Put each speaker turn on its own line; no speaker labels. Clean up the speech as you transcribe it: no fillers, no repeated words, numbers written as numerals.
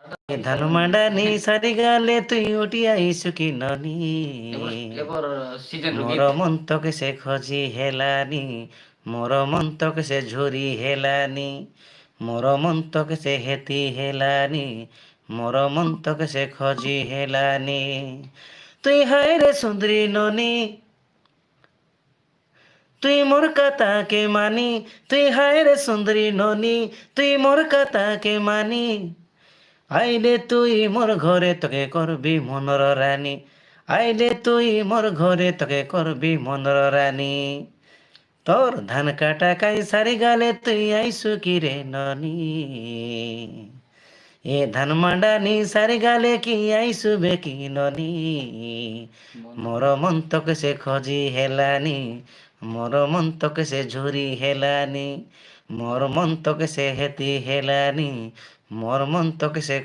ଏ ଧାନ ମାଣ୍ଡାନି ସାରି ଗାଲେ ତୁଇ ଉଠି ଆଇସୁ କି ନନି ମୋର ମନ୍ତକ ସେ ଖୋଜି ହେଲାନି ମୋର ମନ୍ତକ ସେ ଝୁରି ହେଲାନି ମୋର ମନ୍ତକ ସେ ହେତି ହେଲାନି ମୋର ମନ୍ତକ ସେ ଖୋଜି ହେଲାନି তুই হায় রে সুন্দরী ননি তুই মোর কাতাকে মানি তুই হায় রে সুন্দরী ননি তুই মোর কাতাকে মানি আইলে তুই মোর ঘরে তোকে করবি মনর রানী আইলে তুই মোর ঘরে তোকে করবি মনর রানী তোর ধান কাটা কাই সারি গালে তুই আইসু কি রে ননি এ ধান মান্ডানি সারি গালে কি আইসু বে কি ননি মোর মন্তক সে খোঁজি হেলানি মোর মন্তক সে ঝুরি হেলানি মোর মন্তক সে হেতি হেলানি মোর মন্তক সে